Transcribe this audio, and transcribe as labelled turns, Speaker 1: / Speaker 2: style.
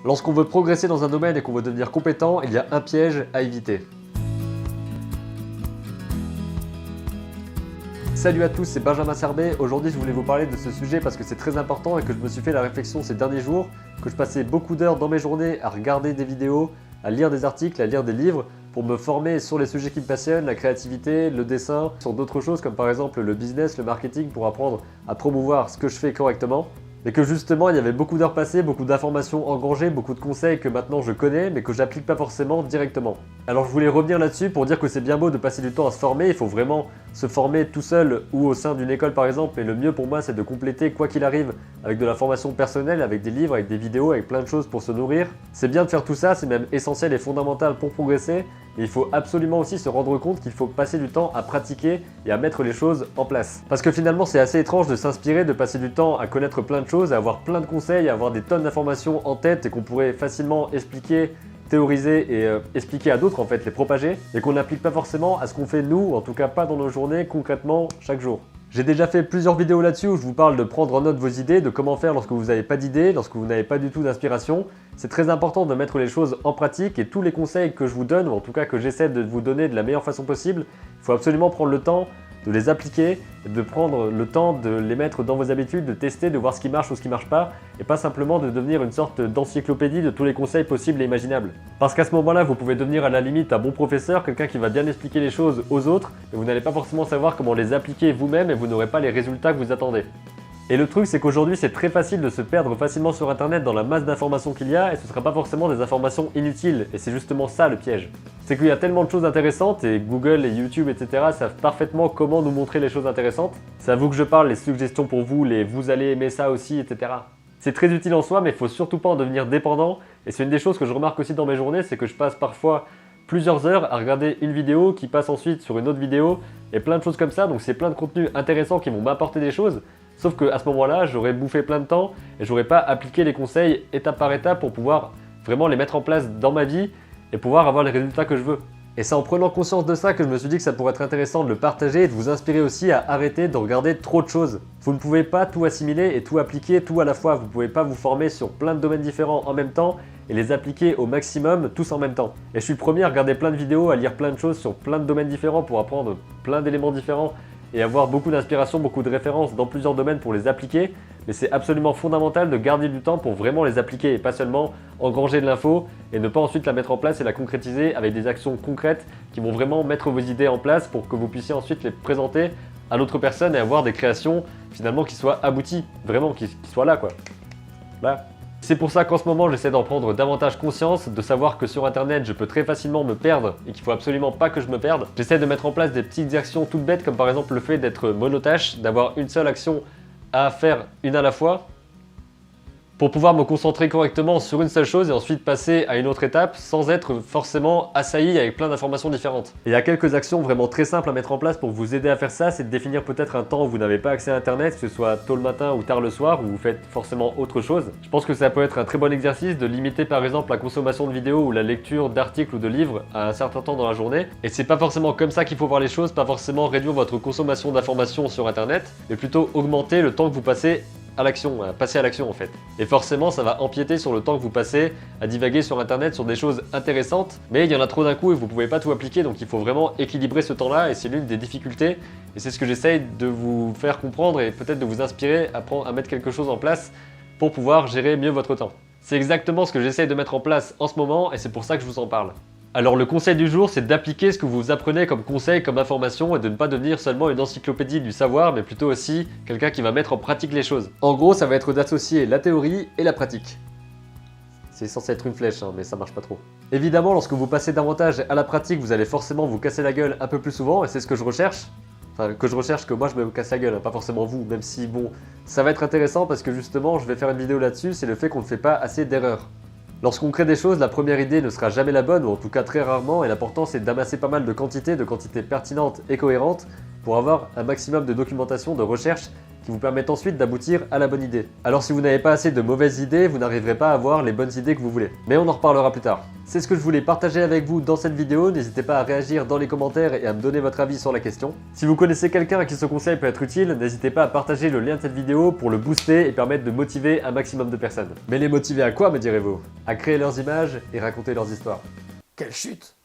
Speaker 1: Lorsqu'on veut progresser dans un domaine et qu'on veut devenir compétent, il y a un piège à éviter. Salut à tous, c'est Benjamin Serbet. Aujourd'hui, je voulais vous parler de ce sujet parce que c'est très important et que je me suis fait la réflexion ces derniers jours que je passais beaucoup d'heures dans mes journées à regarder des vidéos, à lire des articles, à lire des livres pour me former sur les sujets qui me passionnent, la créativité, le dessin, sur d'autres choses comme par exemple le business, le marketing pour apprendre à promouvoir ce que je fais correctement. Mais que justement, il y avait beaucoup d'heures passées, beaucoup d'informations engrangées, beaucoup de conseils que maintenant je connais, mais que j'applique pas forcément directement. Alors je voulais revenir là-dessus pour dire que c'est bien beau de passer du temps à se former, il faut vraiment se former tout seul ou au sein d'une école par exemple, mais le mieux pour moi c'est de compléter quoi qu'il arrive avec de la formation personnelle, avec des livres, avec des vidéos, avec plein de choses pour se nourrir. C'est bien de faire tout ça, c'est même essentiel et fondamental pour progresser, mais il faut absolument aussi se rendre compte qu'il faut passer du temps à pratiquer et à mettre les choses en place. Parce que finalement c'est assez étrange de s'inspirer, de passer du temps à connaître plein de choses, à avoir plein de conseils, à avoir des tonnes d'informations en tête et qu'on pourrait facilement expliquer, théoriser et expliquer à d'autres en fait, les propager, et qu'on n'applique pas forcément à ce qu'on fait nous, en tout cas pas dans nos journées, concrètement, chaque jour. J'ai déjà fait plusieurs vidéos là-dessus où je vous parle de prendre en note vos idées, de comment faire lorsque vous n'avez pas d'idées, lorsque vous n'avez pas du tout d'inspiration. C'est très important de mettre les choses en pratique et tous les conseils que je vous donne, ou en tout cas que j'essaie de vous donner de la meilleure façon possible, il faut absolument prendre le temps de les appliquer, de prendre le temps de les mettre dans vos habitudes, de tester, de voir ce qui marche ou ce qui marche pas, et pas simplement de devenir une sorte d'encyclopédie de tous les conseils possibles et imaginables. Parce qu'à ce moment-là, vous pouvez devenir à la limite un bon professeur, quelqu'un qui va bien expliquer les choses aux autres, mais vous n'allez pas forcément savoir comment les appliquer vous-même et vous n'aurez pas les résultats que vous attendez. Et le truc, c'est qu'aujourd'hui, c'est très facile de se perdre facilement sur internet dans la masse d'informations qu'il y a, et ce ne sera pas forcément des informations inutiles, et c'est justement ça le piège. C'est qu'il y a tellement de choses intéressantes, et Google et YouTube, etc. savent parfaitement comment nous montrer les choses intéressantes. C'est à vous que je parle, les suggestions pour vous, les vous allez aimer ça aussi, etc. C'est très utile en soi, mais il faut surtout pas en devenir dépendant, et c'est une des choses que je remarque aussi dans mes journées, c'est que je passe parfois plusieurs heures à regarder une vidéo qui passe ensuite sur une autre vidéo, et plein de choses comme ça, donc c'est plein de contenus intéressants qui vont m'apporter des choses. Sauf qu'à ce moment-là, j'aurais bouffé plein de temps et j'aurais pas appliqué les conseils étape par étape pour pouvoir vraiment les mettre en place dans ma vie et pouvoir avoir les résultats que je veux. Et c'est en prenant conscience de ça que je me suis dit que ça pourrait être intéressant de le partager et de vous inspirer aussi à arrêter de regarder trop de choses. Vous ne pouvez pas tout assimiler et tout appliquer tout à la fois. Vous ne pouvez pas vous former sur plein de domaines différents en même temps et les appliquer au maximum tous en même temps. Et je suis le premier à regarder plein de vidéos, à lire plein de choses sur plein de domaines différents pour apprendre plein d'éléments différents et avoir beaucoup d'inspiration, beaucoup de références dans plusieurs domaines pour les appliquer, mais c'est absolument fondamental de garder du temps pour vraiment les appliquer et pas seulement engranger de l'info et ne pas ensuite la mettre en place et la concrétiser avec des actions concrètes qui vont vraiment mettre vos idées en place pour que vous puissiez ensuite les présenter à d'autres personnes et avoir des créations finalement qui soient abouties, vraiment qui soient là quoi. Voilà. C'est pour ça qu'en ce moment j'essaie d'en prendre davantage conscience, de savoir que sur internet je peux très facilement me perdre et qu'il faut absolument pas que je me perde. J'essaie de mettre en place des petites actions toutes bêtes comme par exemple le fait d'être monotâche, d'avoir une seule action à faire une à la fois pour pouvoir me concentrer correctement sur une seule chose et ensuite passer à une autre étape sans être forcément assailli avec plein d'informations différentes. Et il y a quelques actions vraiment très simples à mettre en place pour vous aider à faire ça, c'est de définir peut-être un temps où vous n'avez pas accès à internet, que ce soit tôt le matin ou tard le soir, où vous faites forcément autre chose. Je pense que ça peut être un très bon exercice de limiter par exemple la consommation de vidéos ou la lecture d'articles ou de livres à un certain temps dans la journée. Et c'est pas forcément comme ça qu'il faut voir les choses, pas forcément réduire votre consommation d'informations sur internet, mais plutôt augmenter le temps que vous passez à l'action, à passer à l'action en fait. Et forcément ça va empiéter sur le temps que vous passez à divaguer sur internet sur des choses intéressantes, mais il y en a trop d'un coup et vous pouvez pas tout appliquer, donc il faut vraiment équilibrer ce temps-là et c'est l'une des difficultés et c'est ce que j'essaye de vous faire comprendre et peut-être de vous inspirer à mettre quelque chose en place pour pouvoir gérer mieux votre temps. C'est exactement ce que j'essaye de mettre en place en ce moment et c'est pour ça que je vous en parle. Alors le conseil du jour, c'est d'appliquer ce que vous apprenez comme conseil, comme information et de ne pas devenir seulement une encyclopédie du savoir, mais plutôt aussi quelqu'un qui va mettre en pratique les choses. En gros, ça va être d'associer la théorie et la pratique. C'est censé être une flèche, hein, mais ça marche pas trop. Évidemment, lorsque vous passez davantage à la pratique, vous allez forcément vous casser la gueule un peu plus souvent, et c'est ce que je recherche. Enfin, que moi je me casse la gueule, hein, pas forcément vous, même si bon, ça va être intéressant parce que justement, je vais faire une vidéo là-dessus, c'est le fait qu'on ne fait pas assez d'erreurs. Lorsqu'on crée des choses, la première idée ne sera jamais la bonne, ou en tout cas très rarement, et l'important c'est d'amasser pas mal de quantités pertinentes et cohérentes, pour avoir un maximum de documentation, de recherche qui vous permettent ensuite d'aboutir à la bonne idée. Alors si vous n'avez pas assez de mauvaises idées, vous n'arriverez pas à avoir les bonnes idées que vous voulez. Mais on en reparlera plus tard. C'est ce que je voulais partager avec vous dans cette vidéo, n'hésitez pas à réagir dans les commentaires et à me donner votre avis sur la question. Si vous connaissez quelqu'un à qui ce conseil peut être utile, n'hésitez pas à partager le lien de cette vidéo pour le booster et permettre de motiver un maximum de personnes. Mais les motiver à quoi, me direz-vous? À créer leurs images et raconter leurs histoires. Quelle chute!